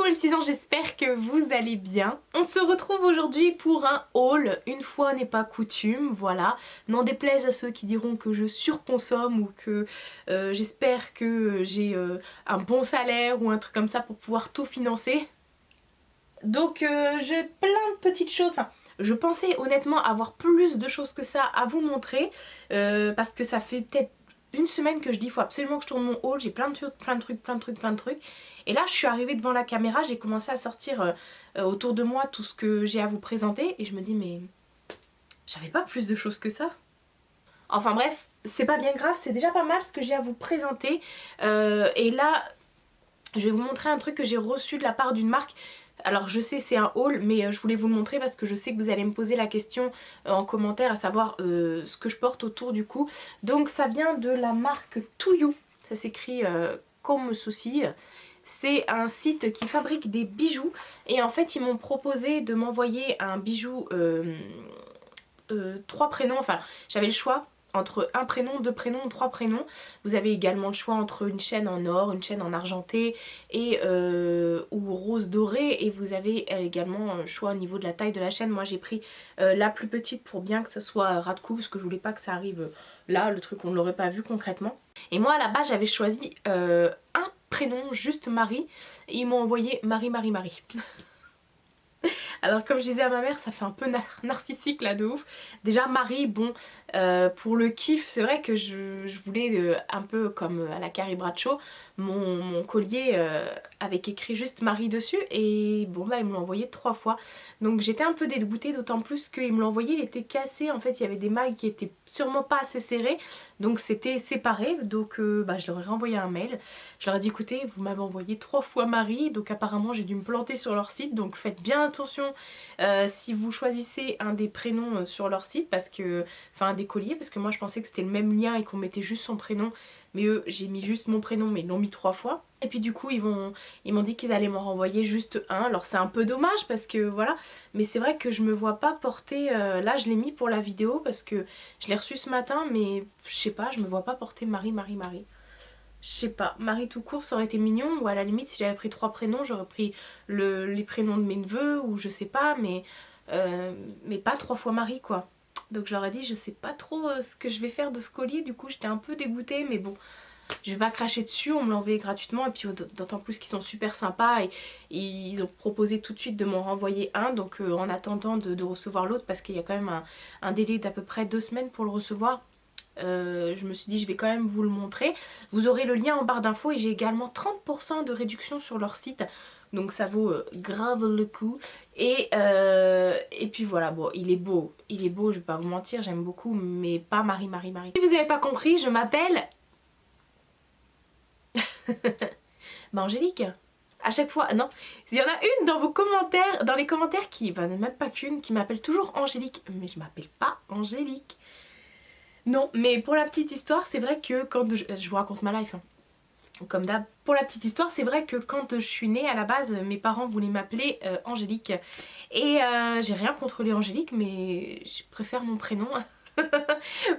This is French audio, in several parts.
Coucou mes petits anges, j'espère que vous allez bien. On se retrouve aujourd'hui pour un haul, une fois n'est pas coutume, voilà. N'en déplaise à ceux qui diront que je surconsomme ou que j'espère que j'ai un bon salaire ou un truc comme ça pour pouvoir tout financer. Donc j'ai plein de petites choses, enfin je pensais honnêtement avoir plus de choses que ça à vous montrer parce que ça fait peut-être une semaine que je dis il faut absolument que je tourne mon haul, j'ai plein de trucs. Et là je suis arrivée devant la caméra, j'ai commencé à sortir autour de moi tout ce que j'ai à vous présenter et je me dis mais j'avais pas plus de choses que ça. Enfin bref, c'est pas bien grave, c'est déjà pas mal ce que j'ai à vous présenter. Et là je vais vous montrer un truc que j'ai reçu de la part d'une marque. Alors je sais c'est un haul mais je voulais vous le montrer parce que je sais que vous allez me poser la question en commentaire à savoir ce que je porte autour du cou. Donc ça vient de la marque To You, ça s'écrit comme ceci. C'est un site qui fabrique des bijoux et en fait ils m'ont proposé de m'envoyer un bijou 3 prénoms, enfin j'avais le choix entre un prénom, 2 prénoms, 3 prénoms. Vous avez également le choix entre une chaîne en or, une chaîne en argenté et ou rose doré. Et vous avez également le choix au niveau de la taille de la chaîne. Moi j'ai pris la plus petite pour bien que ça soit ras de cou parce que je voulais pas que ça arrive là, le truc on ne l'aurait pas vu concrètement. Et moi à la base j'avais choisi un prénom, juste Marie. Et ils m'ont envoyé Marie. Alors comme je disais à ma mère, ça fait un peu narcissique là de ouf. Déjà Marie, bon, pour le kiff, c'est vrai que je voulais un peu comme à la Carrie Bradshaw, mon collier avec écrit juste Marie dessus. Et bon bah ils me l'ont envoyé 3 fois. Donc j'étais un peu dégoûtée, d'autant plus qu'ils me l'ont envoyé, il était cassé. En fait il y avait des mailles qui étaient sûrement pas assez serrées. Donc c'était séparé. Donc bah, je leur ai renvoyé un mail. Je leur ai dit écoutez, vous m'avez envoyé 3 fois Marie. Donc apparemment j'ai dû me planter sur leur site. Donc faites bien attention si vous choisissez un des prénoms sur leur site, parce que, enfin un des colliers, parce que moi je pensais que c'était le même lien et qu'on mettait juste son prénom, mais eux j'ai mis juste mon prénom mais ils l'ont mis 3 fois. Et puis du coup ils m'ont dit qu'ils allaient m'en renvoyer juste un. Alors c'est un peu dommage parce que voilà, mais c'est vrai que je me vois pas porter, là je l'ai mis pour la vidéo parce que je l'ai reçu ce matin, mais je sais pas, je me vois pas porter Marie. Je sais pas, Marie tout court ça aurait été mignon, ou à la limite si j'avais pris 3 prénoms j'aurais pris les prénoms de mes neveux ou je sais pas, mais pas 3 fois Marie quoi. Donc je leur ai dit je sais pas trop ce que je vais faire de ce collier, du coup j'étais un peu dégoûtée, mais bon je vais pas cracher dessus, on me l'a envoyé gratuitement et puis d'autant plus qu'ils sont super sympas et ils ont proposé tout de suite de m'en renvoyer un, donc en attendant de recevoir l'autre, parce qu'il y a quand même un délai d'à peu près 2 semaines pour le recevoir. Je me suis dit je vais quand même vous le montrer. Vous aurez le lien en barre d'infos et j'ai également 30% de réduction sur leur site. Donc ça vaut grave le coup. Et puis voilà, bon il est beau, je vais pas vous mentir, j'aime beaucoup, mais pas Marie. Si vous n'avez pas compris, je m'appelle bah Angélique. À chaque fois, non, il y en a une dans vos commentaires, dans les commentaires qui, bah même pas qu'une, qui m'appelle toujours Angélique. Mais je m'appelle pas Angélique. Non, mais pour la petite histoire, c'est vrai que quand je vous raconte ma life, hein. Comme d'hab, pour la petite histoire, c'est vrai que quand je suis née, à la base, mes parents voulaient m'appeler Angélique. Et j'ai rien contre les Angéliques, mais je préfère mon prénom.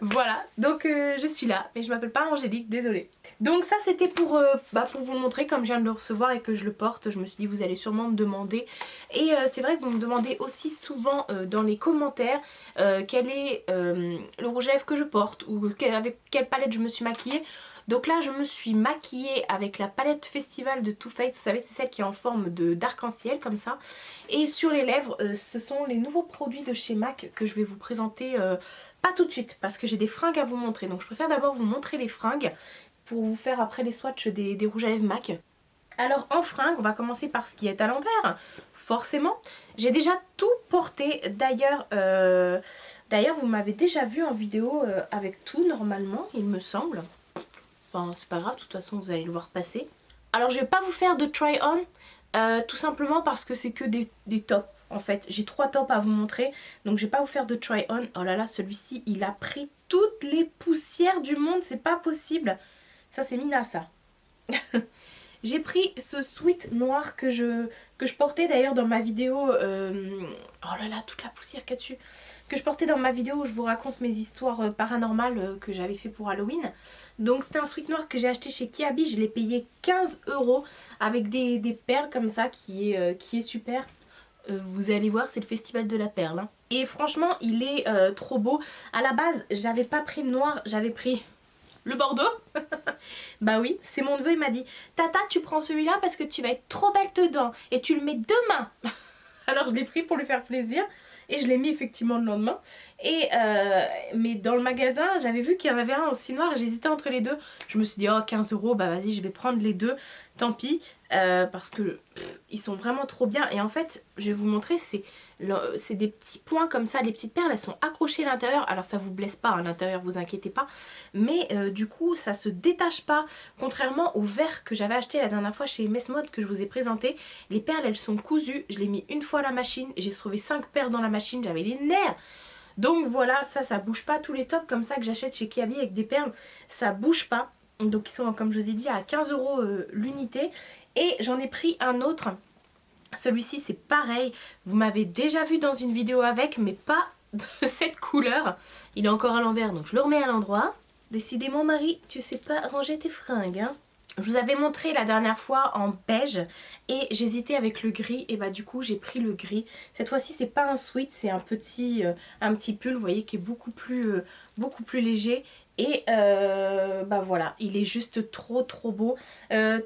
Voilà, donc je suis là, mais je m'appelle pas Angélique, désolée. Donc ça c'était pour vous le montrer, comme je viens de le recevoir et que je le porte, je me suis dit vous allez sûrement me demander. Et c'est vrai que vous me demandez aussi souvent dans les commentaires quel est le rouge à lèvres que je porte ou avec quelle palette je me suis maquillée. Donc là je me suis maquillée avec la palette Festival de Too Faced, vous savez c'est celle qui est en forme d'arc-en-ciel comme ça. Et sur les lèvres ce sont les nouveaux produits de chez MAC que je vais vous présenter pas tout de suite parce que j'ai des fringues à vous montrer. Donc je préfère d'abord vous montrer les fringues pour vous faire après les swatchs des rouges à lèvres MAC. Alors en fringues, on va commencer par ce qui est à l'envers, forcément. J'ai déjà tout porté, d'ailleurs vous m'avez déjà vu en vidéo avec tout normalement, il me semble. Enfin c'est pas grave, de toute façon vous allez le voir passer. Alors je vais pas vous faire de try on, tout simplement parce que c'est que des tops. En fait, j'ai 3 tops à vous montrer, donc je vais pas vous faire de try on. Oh là là, celui-ci, il a pris toutes les poussières du monde, c'est pas possible. Ça, c'est Mina, ça. J'ai pris ce sweat noir que je portais d'ailleurs dans ma vidéo. Oh là là, toute la poussière qu'il y a dessus. Que je portais dans ma vidéo où je vous raconte mes histoires paranormales que j'avais fait pour Halloween. Donc c'était un sweat noir que j'ai acheté chez Kiabi. Je l'ai payé 15 € avec des perles comme ça qui est super. Vous allez voir, c'est le festival de la perle. Hein. Et franchement, il est trop beau. À la base, j'avais pas pris le noir, j'avais pris le bordeaux. Bah oui, c'est mon neveu, il m'a dit Tata, tu prends celui-là parce que tu vas être trop belle dedans et tu le mets demain. Alors je l'ai pris pour lui faire plaisir et je l'ai mis effectivement le lendemain. Et mais dans le magasin, j'avais vu qu'il y en avait un aussi noir et j'hésitais entre les deux. Je me suis dit, oh 15 €, bah vas-y, je vais prendre les deux, tant pis. Parce que ils sont vraiment trop bien. Et en fait, je vais vous montrer, c'est des petits points comme ça. Les petites perles, elles sont accrochées à l'intérieur. Alors ça vous blesse pas à l'intérieur, vous inquiétez pas. Mais du coup, ça se détache pas. Contrairement au verre que j'avais acheté la dernière fois chez Messmode que je vous ai présenté. Les perles, elles sont cousues. Je l'ai mis une fois à la machine. J'ai trouvé 5 perles dans la machine. J'avais les nerfs. Donc voilà, ça bouge pas. Tous les tops comme ça que j'achète chez Kiabi avec des perles, ça bouge pas. Donc ils sont, comme je vous ai dit, à 15 € l'unité. Et j'en ai pris un autre. Celui-ci c'est pareil. Vous m'avez déjà vu dans une vidéo avec, mais pas de cette couleur. Il est encore à l'envers, donc je le remets à l'endroit. Décidément Marie, tu sais pas ranger tes fringues, hein. Je vous avais montré la dernière fois en beige et j'hésitais avec le gris et bah du coup j'ai pris le gris. Cette fois-ci c'est pas un sweat, c'est un petit pull, vous voyez, qui est beaucoup plus léger. Et bah voilà, il est juste trop beau.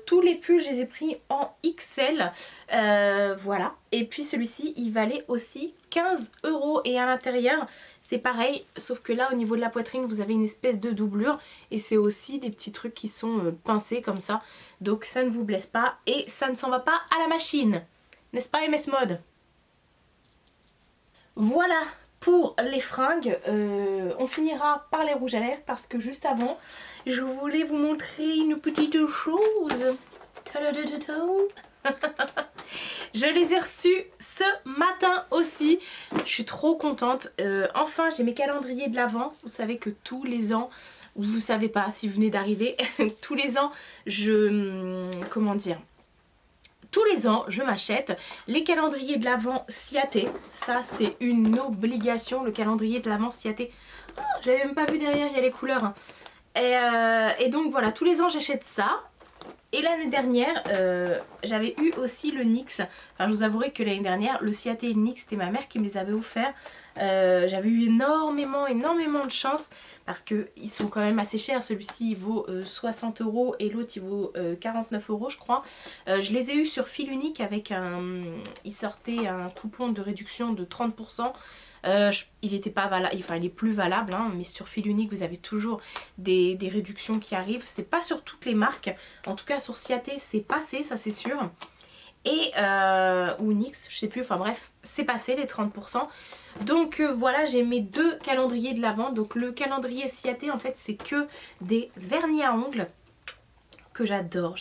Tous les pulls je les ai pris en XL, voilà. Et puis celui-ci il valait aussi 15 € et à l'intérieur c'est pareil, sauf que là au niveau de la poitrine vous avez une espèce de doublure et c'est aussi des petits trucs qui sont pincés comme ça. Donc ça ne vous blesse pas et ça ne s'en va pas à la machine. N'est-ce pas MS Mode? Voilà pour les fringues. On finira par les rouges à lèvres parce que juste avant je voulais vous montrer une petite chose. Je les ai reçus ce matin aussi. Je suis trop contente. Enfin, j'ai mes calendriers de l'Avent. Vous savez que tous les ans, vous savez pas si vous venez d'arriver, tous les ans, comment dire, tous les ans, je m'achète les calendriers de l'Avent Ciaté. Ça, c'est une obligation, le calendrier de l'Avent Ciaté. Oh, j'avais même pas vu derrière, il y a les couleurs. Hein. Et donc voilà, tous les ans, j'achète ça. Et l'année dernière, j'avais eu aussi le NYX. Enfin, je vous avouerai que l'année dernière, le Ciaté et le NYX, c'était ma mère qui me les avait offerts. J'avais eu énormément de chance parce qu'ils sont quand même assez chers. Celui-ci, il vaut 60 € et l'autre, il vaut 49 € je crois. Je les ai eus sur fil unique avec il sortait un coupon de réduction de 30%. Il était pas valable, enfin il est plus valable, hein, mais sur fil unique vous avez toujours des réductions qui arrivent. C'est pas sur toutes les marques, en tout cas sur Ciaté c'est passé, ça c'est sûr. Et ou NYX, je sais plus, enfin bref, c'est passé les 30%. Donc voilà, j'ai mes deux calendriers de l'Avent. Donc le calendrier Ciaté en fait c'est que des vernis à ongles que j'adore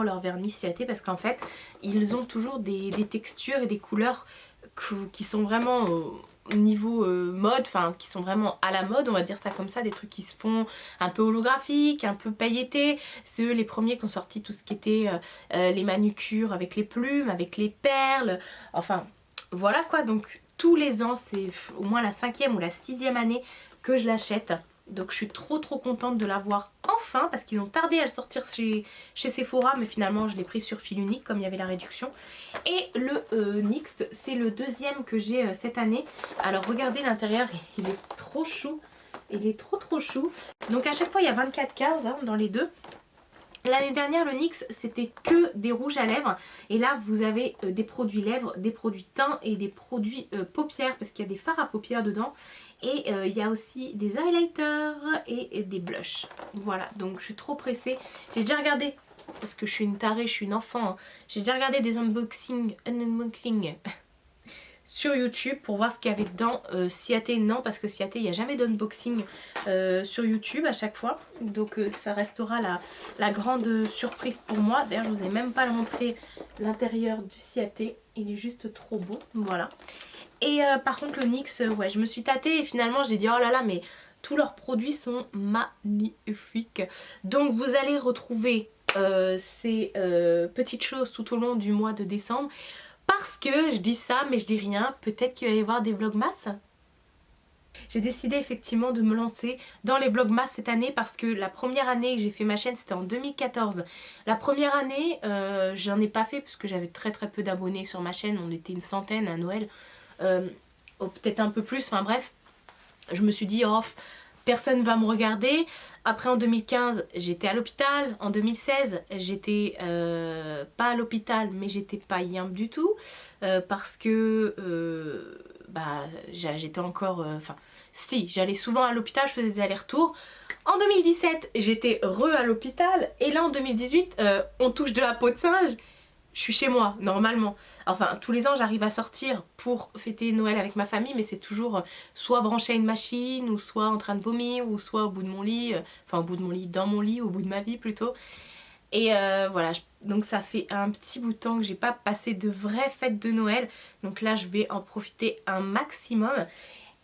leur vernis Ciaté parce qu'en fait ils ont toujours des textures et des couleurs qui sont vraiment au niveau mode, enfin qui sont vraiment à la mode, on va dire ça comme ça, des trucs qui se font un peu holographiques, un peu pailletés. C'est eux les premiers qui ont sorti tout ce qui était les manucures avec les plumes, avec les perles, enfin voilà quoi. Donc tous les ans, c'est au moins la 5e ou la 6e année que je l'achète. Donc je suis trop contente de l'avoir enfin parce qu'ils ont tardé à le sortir chez Sephora, mais finalement je l'ai pris sur fil unique comme il y avait la réduction. Et le NYX, c'est le deuxième que j'ai cette année. Alors regardez l'intérieur, il est trop chou, il est trop chou. Donc à chaque fois il y a 24 cases hein, dans les deux. L'année dernière le NYX c'était que des rouges à lèvres et là vous avez des produits lèvres, des produits teint et des produits paupières parce qu'il y a des fards à paupières dedans et il y a aussi des highlighters et des blushs. Voilà, donc je suis trop pressée. J'ai déjà regardé, parce que je suis une tarée, je suis une enfant, hein. J'ai déjà regardé des unboxing sur YouTube pour voir ce qu'il y avait dedans. Ciaté non, parce que Ciaté il n'y a jamais d'unboxing sur YouTube à chaque fois, donc ça restera la grande surprise pour moi. D'ailleurs je vous ai même pas montré l'intérieur du Ciaté, il est juste trop beau, voilà. Et par contre le NYX, ouais je me suis tâtée et finalement j'ai dit oh là là mais tous leurs produits sont magnifiques. Donc vous allez retrouver ces petites choses tout au long du mois de décembre. Parce que je dis ça mais je dis rien, peut-être qu'il va y avoir des vlogmas. J'ai décidé effectivement de me lancer dans les vlogmas cette année parce que la première année que j'ai fait ma chaîne c'était en 2014. La première année j'en ai pas fait parce que j'avais très peu d'abonnés sur ma chaîne, on était une centaine à Noël, peut-être un peu plus, enfin bref. Je me suis dit oh personne va me regarder. Après en 2015 j'étais à l'hôpital, en 2016 j'étais pas à l'hôpital mais j'étais pas yimbe du tout parce que j'étais encore, enfin si j'allais souvent à l'hôpital, je faisais des allers-retours. En 2017 j'étais à l'hôpital et là en 2018 on touche de la peau de singe. Je suis chez moi, normalement. Enfin, tous les ans, j'arrive à sortir pour fêter Noël avec ma famille, mais c'est toujours soit branché à une machine, ou soit en train de vomir, ou soit au bout de mon lit, enfin au bout de mon lit, dans mon lit, au bout de ma vie plutôt. Et voilà, donc ça fait un petit bout de temps que j'ai pas passé de vraies fêtes de Noël, donc là je vais en profiter un maximum.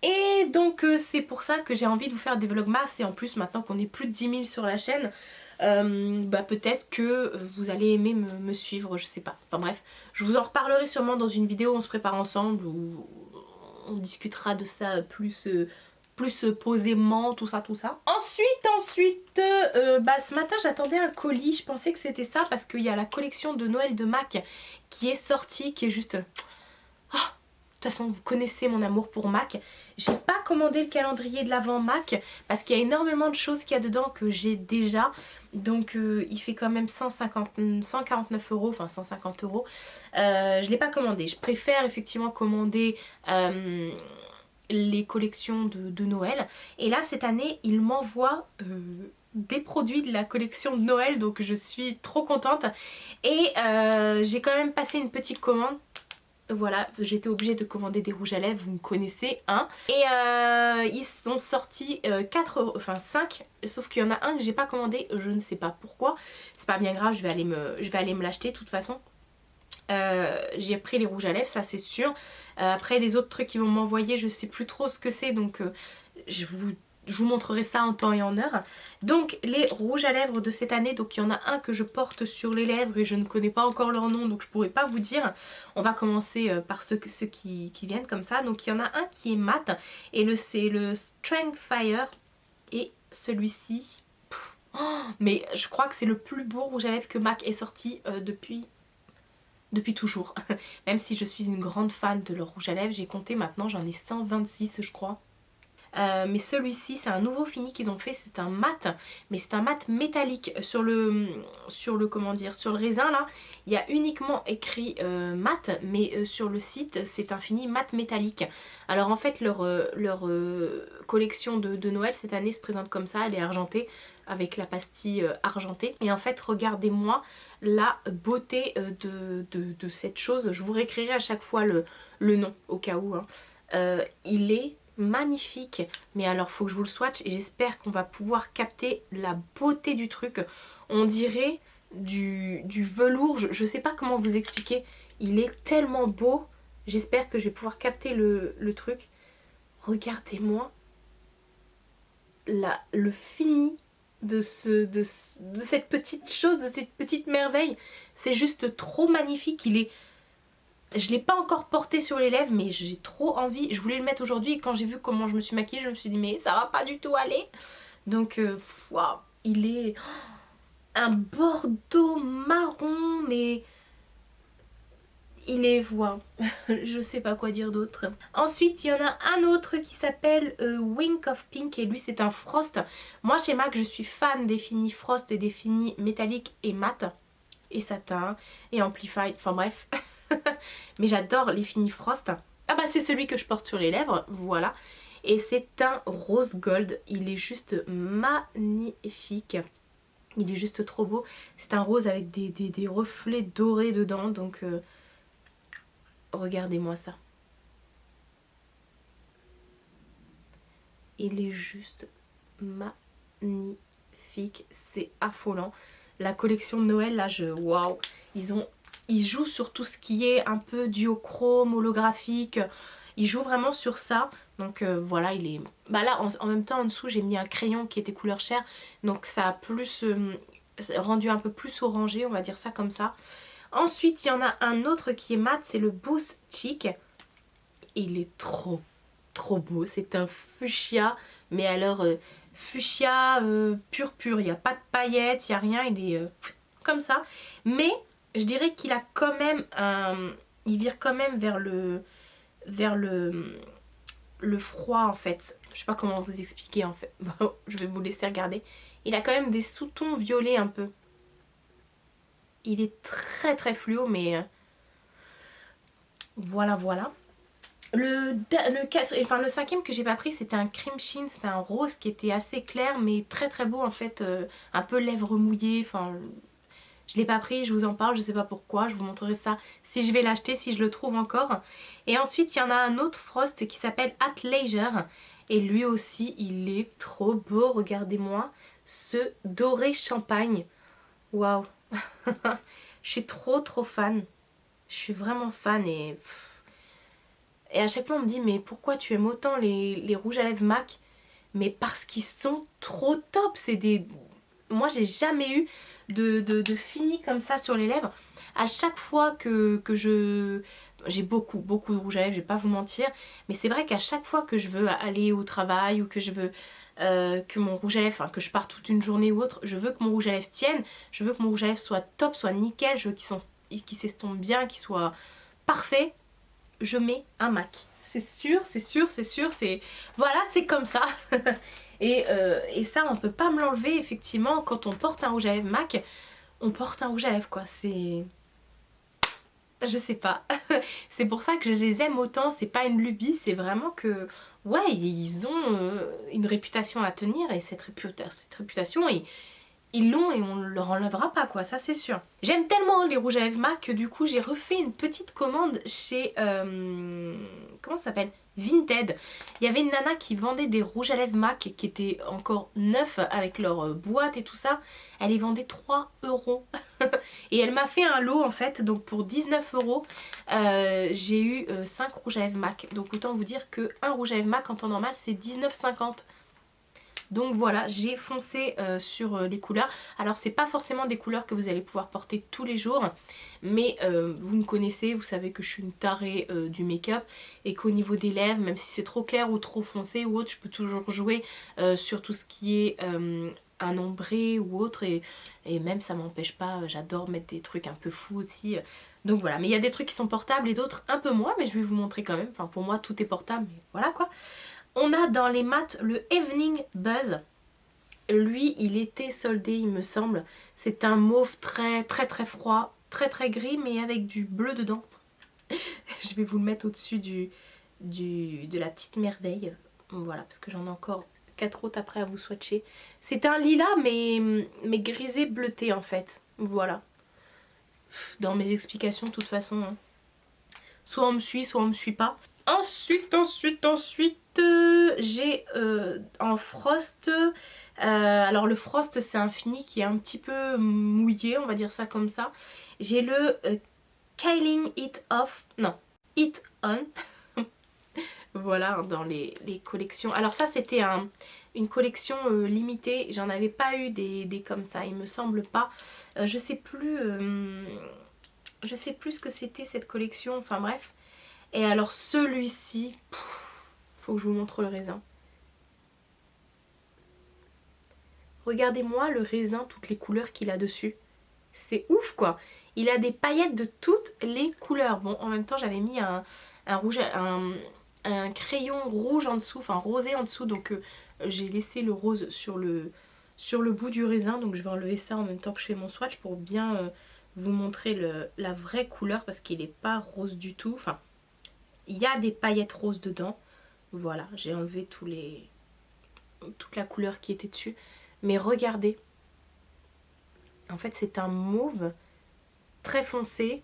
Et donc c'est pour ça que j'ai envie de vous faire des vlogmas, et en plus maintenant qu'on est plus de 10 000 sur la chaîne, peut-être que vous allez aimer me suivre, je sais pas. Enfin bref, je vous en reparlerai sûrement dans une vidéo où on se prépare ensemble, où on discutera de ça plus posément, tout ça. Ensuite, ce matin j'attendais un colis, je pensais que c'était ça parce qu'il y a la collection de Noël de MAC qui est sortie, qui est juste... De toute façon, vous connaissez mon amour pour MAC. J'ai pas commandé le calendrier de l'Avent MAC parce qu'il y a énormément de choses qu'il y a dedans que j'ai déjà. Donc il fait quand même 149 euros, enfin 150 euros. Je l'ai pas commandé. Je préfère effectivement commander les collections de Noël. Et là, cette année, il m'envoie... des produits de la collection de Noël, donc je suis trop contente. Et j'ai quand même passé une petite commande. Voilà, j'étais obligée de commander des rouges à lèvres, vous me connaissez, hein. Et ils sont sortis 5, sauf qu'il y en a un que j'ai pas commandé, je ne sais pas pourquoi. C'est pas bien grave, je vais aller me l'acheter de toute façon. J'ai pris les rouges à lèvres, ça c'est sûr. Après les autres trucs qu'ils vont m'envoyer, je sais plus trop ce que c'est, donc je vous montrerai ça en temps et en heure. Donc les rouges à lèvres de cette année, donc il y en a un que je porte sur les lèvres et je ne connais pas encore leur nom, donc je pourrais pas vous dire. On va commencer par ceux qui viennent comme ça. Donc il y en a un qui est mat et c'est le Strength Fire, et celui-ci, mais je crois que c'est le plus beau rouge à lèvres que MAC ait sorti depuis toujours. Même si je suis une grande fan de leur rouge à lèvres, j'ai compté maintenant, j'en ai 126 je crois. Mais celui-ci c'est un nouveau fini qu'ils ont fait, c'est un mat, mais c'est un mat métallique. Sur le raisin là, il y a uniquement écrit mat, mais sur le site c'est un fini mat métallique. Alors en fait leur collection de Noël cette année se présente comme ça, elle est argentée avec la pastille argentée. Et en fait regardez-moi la beauté de cette chose. Je vous réécrirai à chaque fois le nom au cas où, hein. Il est magnifique, mais alors faut que je vous le swatch et j'espère qu'on va pouvoir capter la beauté du truc. On dirait du velours, je sais pas comment vous expliquer, il est tellement beau. J'espère que je vais pouvoir capter le truc. Regardez-moi le fini de cette petite chose, de cette petite merveille. C'est juste trop magnifique. Je l'ai pas encore porté sur les lèvres, mais j'ai trop envie. Je voulais le mettre aujourd'hui et quand j'ai vu comment je me suis maquillée, je me suis dit mais ça va pas du tout aller. Donc waouh, il est un bordeaux marron, mais il est waouh. Je sais pas quoi dire d'autre. Ensuite, il y en a un autre qui s'appelle Wink of Pink et lui c'est un frost. Moi chez MAC, je suis fan des finis frost et des finis métalliques et mat et satin et amplified, enfin bref. Mais j'adore les finis frost. Ah bah c'est celui que je porte sur les lèvres, voilà. Et c'est un rose gold, il est juste magnifique. Il est juste trop beau. C'est un rose avec des reflets dorés dedans, donc regardez-moi ça. Il est juste magnifique, c'est affolant. La collection de Noël là, waouh, ils jouent sur tout ce qui est un peu duochrome, holographique. Ils jouent vraiment sur ça. Donc voilà, il est... Bah là, en même temps, en dessous, j'ai mis un crayon qui était couleur chair. Donc ça a plus rendu un peu plus orangé, on va dire ça comme ça. Ensuite, il y en a un autre qui est mat, c'est le Boost Cheek. Il est trop beau, c'est un fuchsia, mais alors fuchsia pur, il n'y a pas de paillettes, il n'y a rien, il est comme ça. Mais je dirais qu'il a quand même il vire quand même vers le froid en fait. Je sais pas comment vous expliquer en fait. Bon, je vais vous laisser regarder. Il a quand même des sous-tons violets un peu. Il est très fluo, mais voilà. Le cinquième que j'ai pas pris, c'était un cream sheen, c'était un rose qui était assez clair mais très beau en fait, un peu lèvres mouillées, enfin je l'ai pas pris, je vous en parle, je sais pas pourquoi, je vous montrerai ça si je vais l'acheter, si je le trouve encore. Et ensuite il y en a un autre Frost qui s'appelle Athleisure et lui aussi il est trop beau, regardez-moi ce doré champagne, waouh. Je suis trop fan, je suis vraiment fan et à chaque fois on me dit mais pourquoi tu aimes autant les rouges à lèvres MAC? Mais parce qu'ils sont trop top, c'est des... Moi j'ai jamais eu de fini comme ça sur les lèvres. À chaque fois que je... J'ai beaucoup de rouge à lèvres, je vais pas vous mentir. Mais c'est vrai qu'à chaque fois que je veux aller au travail ou que je veux que mon rouge à lèvres, enfin que je pars toute une journée ou autre, je veux que mon rouge à lèvres tienne. Je veux que mon rouge à lèvres soit top, soit nickel, je veux qu'il s'estompe bien, qu'il soit parfait. Je mets un MAC. C'est sûr, c'est... Voilà, c'est comme ça. et ça, on peut pas me l'enlever, effectivement. Quand on porte un rouge à lèvres MAC, on porte un rouge à lèvres, quoi. C'est... Je sais pas. C'est pour ça que je les aime autant. C'est pas une lubie, c'est vraiment que... Ouais, ils ont une réputation à tenir. Et cette réputation, ils l'ont et on ne leur enlèvera pas quoi, ça c'est sûr. J'aime tellement les rouges à lèvres MAC que du coup j'ai refait une petite commande chez... comment ça s'appelle? Vinted. Il y avait une nana qui vendait des rouges à lèvres MAC qui étaient encore neufs avec leur boîte et tout ça. Elle les vendait 3 €. Et elle m'a fait un lot en fait, donc pour 19 €, j'ai eu 5 rouges à lèvres MAC. Donc autant vous dire que un rouge à lèvres MAC en temps normal c'est 19,50 €. Donc voilà, j'ai foncé sur les couleurs. Alors c'est pas forcément des couleurs que vous allez pouvoir porter tous les jours, mais vous me connaissez, vous savez que je suis une tarée du make-up et qu'au niveau des lèvres, même si c'est trop clair ou trop foncé ou autre, je peux toujours jouer sur tout ce qui est un ombré ou autre et même ça m'empêche pas, j'adore mettre des trucs un peu fous aussi. Donc voilà, mais il y a des trucs qui sont portables et d'autres un peu moins, mais je vais vous montrer quand même. Enfin pour moi tout est portable, mais voilà quoi. On a dans les mats le Evening Buzz. Lui, il était soldé, il me semble. C'est un mauve très froid, très gris, mais avec du bleu dedans. Je vais vous le mettre au-dessus de la petite merveille. Voilà, parce que j'en ai encore 4 autres après à vous swatcher. C'est un lilas, mais grisé bleuté en fait. Voilà. Dans mes explications, de toute façon. Hein. Soit on me suit, soit on me suit pas. Ensuite, j'ai en Frost, alors le Frost c'est un fini qui est un petit peu mouillé, on va dire ça comme ça. J'ai le Kyling It Off, non, It On, voilà dans les collections. Alors ça c'était une collection limitée, j'en avais pas eu des comme ça, il me semble pas. Je sais plus ce que c'était cette collection, enfin bref. Et alors celui-ci, faut que je vous montre le raisin. Regardez-moi le raisin, toutes les couleurs qu'il a dessus. C'est ouf quoi. Il a des paillettes de toutes les couleurs. Bon, en même temps j'avais mis un crayon rouge en dessous, enfin rosé en dessous. Donc j'ai laissé le rose sur le bout du raisin. Donc je vais enlever ça en même temps que je fais mon swatch pour bien vous montrer la vraie couleur. Parce qu'il n'est pas rose du tout. Enfin, il y a des paillettes roses dedans. Voilà, j'ai enlevé toute la couleur qui était dessus. Mais regardez. En fait, c'est un mauve très foncé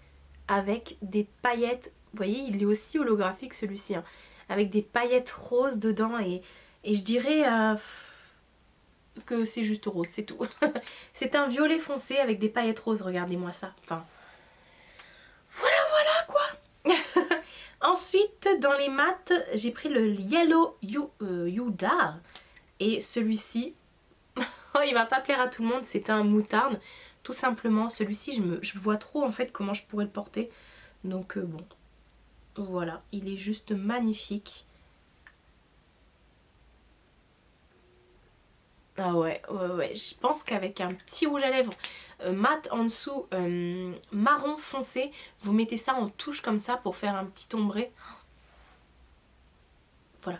avec des paillettes. Vous voyez, il est aussi holographique celui-ci. Hein, avec des paillettes roses dedans. Et je dirais que c'est juste rose, c'est tout. C'est un violet foncé avec des paillettes roses. Regardez-moi ça. Enfin, voilà quoi. Ensuite, dans les mats, j'ai pris le Yellow Udar. Et celui-ci, oh, il va pas plaire à tout le monde, c'est un moutarde. Tout simplement, celui-ci je vois trop en fait comment je pourrais le porter. Donc bon, voilà, il est juste magnifique. Ah ouais, je pense qu'avec un petit rouge à lèvres mat en dessous, marron foncé, vous mettez ça en touche comme ça pour faire un petit ombré. Voilà.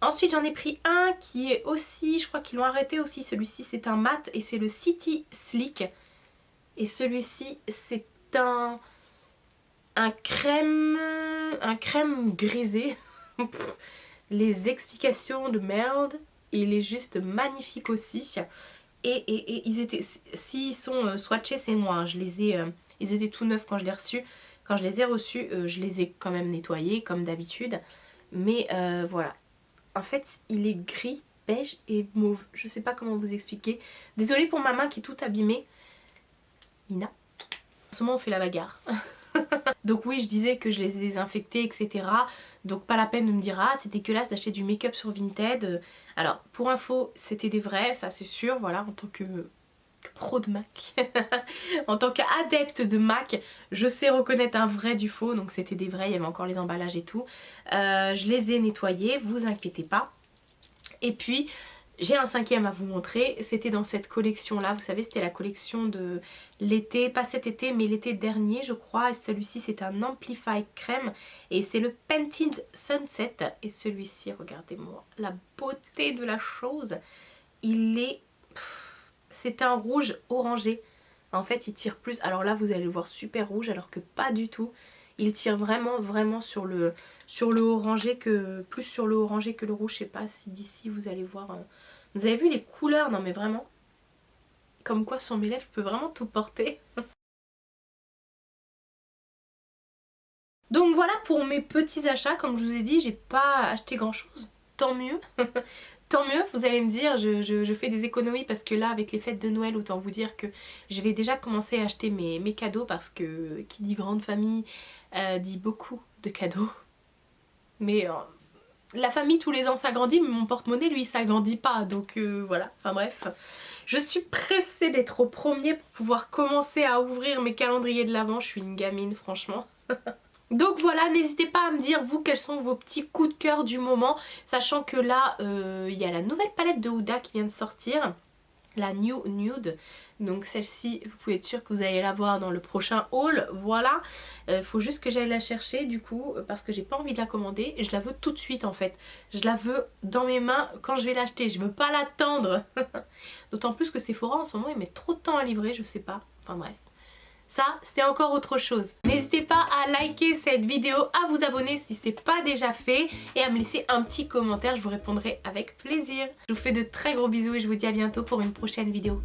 Ensuite j'en ai pris un qui est aussi, je crois qu'ils l'ont arrêté aussi, celui-ci c'est un mat et c'est le City Slick. Et celui-ci c'est un crème grisé. Les explications de merde. Il est juste magnifique aussi. Et ils étaient, s'ils sont swatchés c'est moi, hein. Ils étaient tout neufs quand je les ai reçus. Quand je les ai reçus, je les ai quand même nettoyés comme d'habitude. Mais voilà. En fait, il est gris, beige et mauve. Je sais pas comment vous expliquer. Désolée pour ma main qui est toute abîmée. Mina. En ce moment, on fait la bagarre. Donc oui, je disais que je les ai désinfectés, etc. Donc pas la peine de me dire ah c'est dégueulasse d'acheter du make-up sur Vinted. Alors pour info, c'était des vrais, ça c'est sûr, voilà, en tant que pro de MAC. En tant qu'adepte de MAC, je sais reconnaître un vrai du faux, donc c'était des vrais, il y avait encore les emballages et tout. Je les ai nettoyés, vous inquiétez pas. Et puis j'ai un cinquième à vous montrer, c'était dans cette collection là, vous savez c'était la collection de l'été, pas cet été mais l'été dernier je crois, et celui-ci c'est un Amplify crème et c'est le Painted Sunset, et celui-ci regardez-moi la beauté de la chose, il est, c'est un rouge orangé, en fait il tire plus, alors là vous allez le voir super rouge alors que pas du tout. Il tire vraiment sur le orangé que plus sur le orangé que le rouge. Je sais pas si d'ici vous allez voir. Vous avez vu les couleurs? Non mais vraiment. Comme quoi sur mes lèvres je peux vraiment tout porter. Donc voilà pour mes petits achats. Comme je vous ai dit, j'ai pas acheté grand chose. Tant mieux. Tant mieux, vous allez me dire, je fais des économies parce que là avec les fêtes de Noël, autant vous dire que je vais déjà commencer à acheter mes cadeaux, parce que qui dit grande famille dit beaucoup de cadeaux. Mais la famille tous les ans s'agrandit, mais mon porte-monnaie lui s'agrandit pas, donc voilà, enfin bref. Je suis pressée d'être au premier pour pouvoir commencer à ouvrir mes calendriers de l'Avent, je suis une gamine franchement. Donc voilà, n'hésitez pas à me dire vous quels sont vos petits coups de cœur du moment, sachant que là il y a la nouvelle palette de Huda qui vient de sortir, la New Nude, donc celle-ci vous pouvez être sûr que vous allez la voir dans le prochain haul, voilà. Faut juste que j'aille la chercher du coup parce que j'ai pas envie de la commander, et je la veux tout de suite en fait, je la veux dans mes mains quand je vais l'acheter, je veux pas l'attendre. D'autant plus que Sephora en ce moment ils mettent trop de temps à livrer, je sais pas, enfin bref. Ça, c'est encore autre chose. N'hésitez pas à liker cette vidéo, à vous abonner si c'est pas déjà fait et à me laisser un petit commentaire, je vous répondrai avec plaisir. Je vous fais de très gros bisous et je vous dis à bientôt pour une prochaine vidéo.